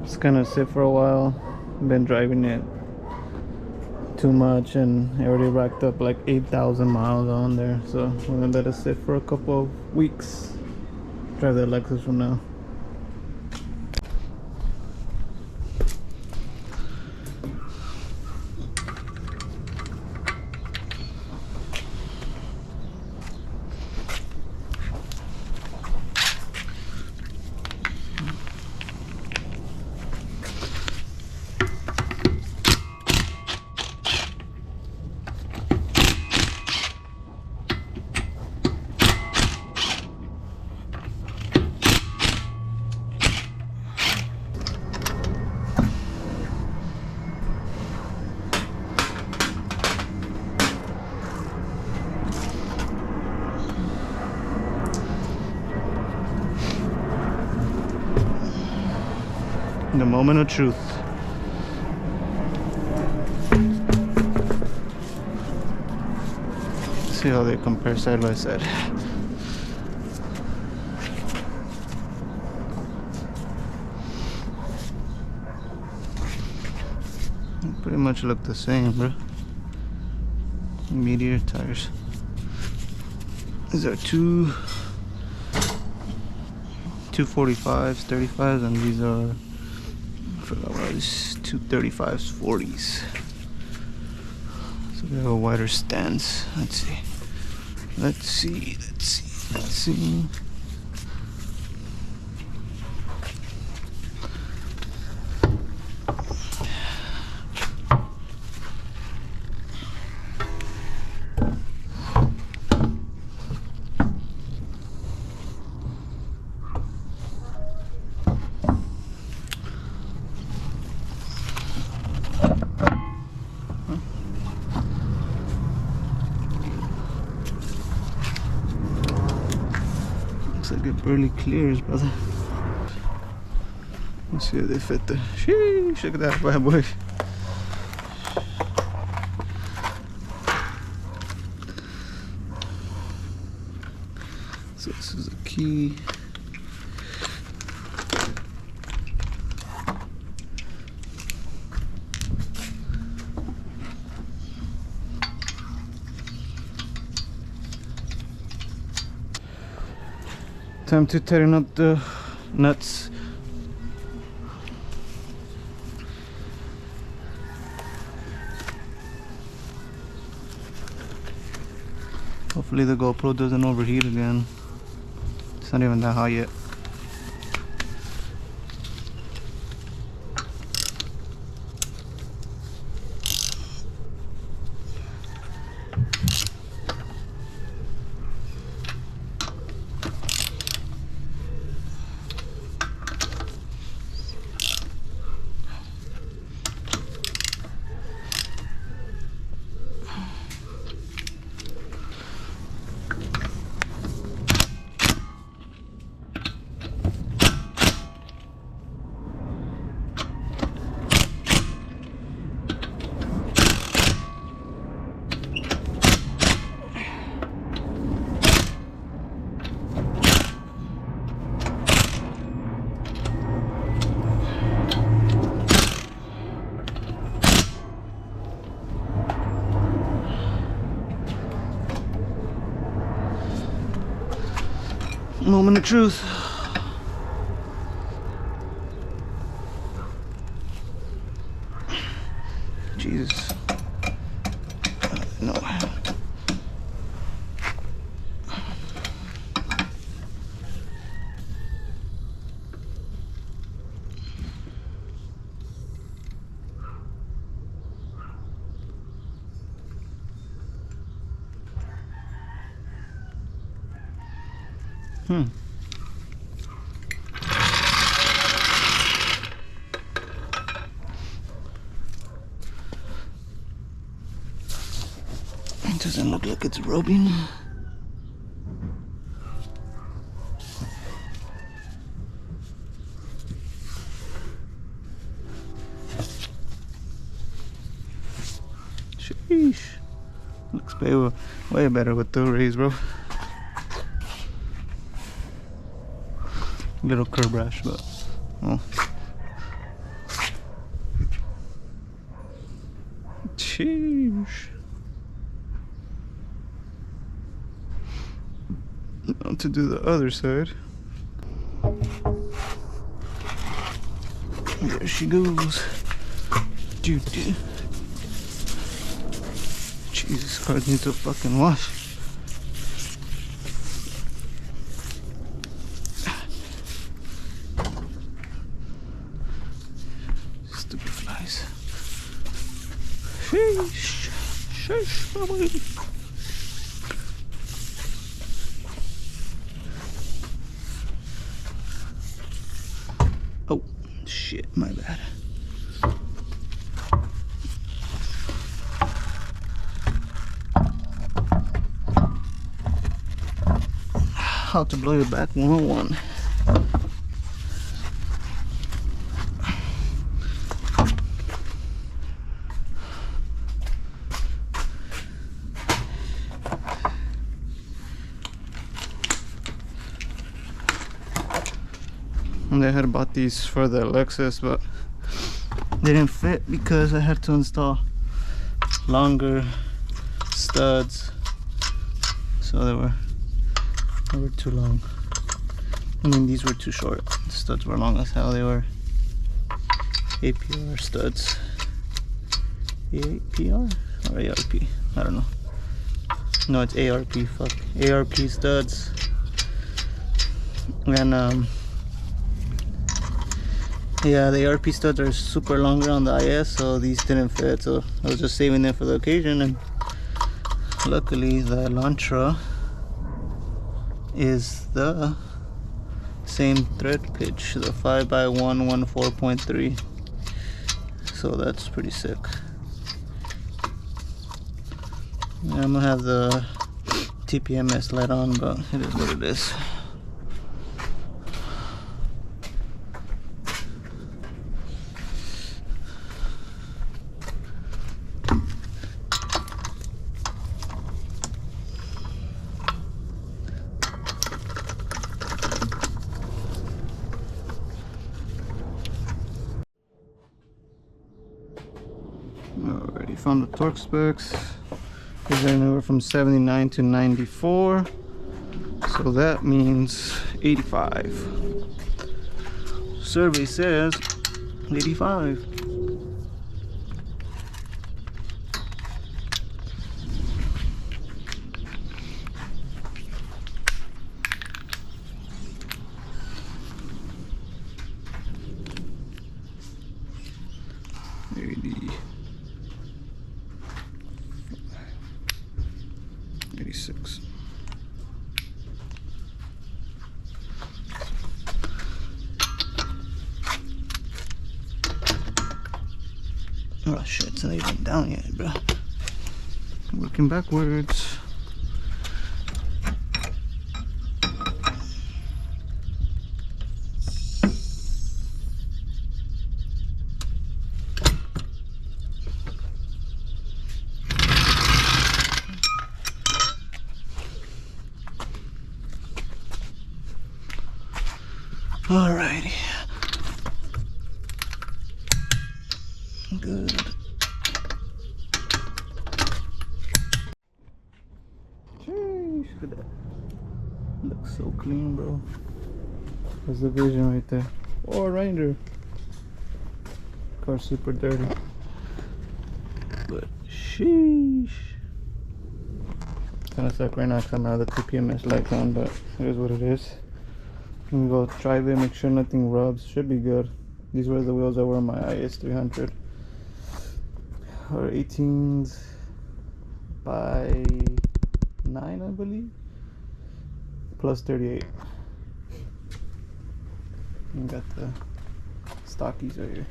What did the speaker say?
It's gonna sit for a while. Been driving it too much and I already racked up like 8,000 miles on there, so I'm gonna let it sit for a couple of weeks. Drive the Lexus from now. The moment of truth. See how they compare side by side. They pretty much look the same, bro. Meteor tires. These are two 245s, 35s, and these are, I forgot what it is, 235s, 40s. So they have a wider stance. Let's see. Let's see. Let's see. Let's see. Looks like it barely clears, brother. Let's see if they fit the. Sheesh, look at that bad boy. So this is a key. Time to tighten up the nuts. Hopefully the GoPro doesn't overheat again. It's not even that hot yet. Moment of truth. Jesus. No. It doesn't look like it's rubbing. Sheesh. Looks way better with the rays, bro. Little curb rash, but oh. harsh. Now to do the other side. There she goes. Doo doo. Jesus, car needs a fucking wash. Stupid flies. Sheesh. Sheesh, baby. Oh, shit, my bad. How to blow your back 101. And I had bought these for the Lexus, but they didn't fit because I had to install longer studs, so they were too long. I mean, these were too short. The studs were long as hell. They were APR studs. APR or ARP? I don't know. No, it's ARP. Fuck, ARP studs. And yeah, the ARP studs are super longer on the IS, so these didn't fit. So I was just saving them for the occasion, and luckily the Elantra is the same thread pitch, the 5x1 14.3, so that's pretty sick. Yeah, I'm gonna have the TPMS light on, but it is what it is. Already found the torque specs. These are anywhere from 79 to 94, so that means 85. Survey says 85. Maybe 86. Oh shit, it's not even down yet, bro. Working backwards. Alrighty. Good. Jeez, look at that. Looks so clean, bro. There's the vision right there. Oh, a Ranger. Car's super dirty. But sheesh. Kinda suck right now because I'm out of the TPMS lights on, but it is what it is. I'm gonna go drive it, make sure nothing rubs. Should be good. These were the wheels that were on my IS 300. Or 18s by 9, I believe. Plus 38. And got the stockies right here.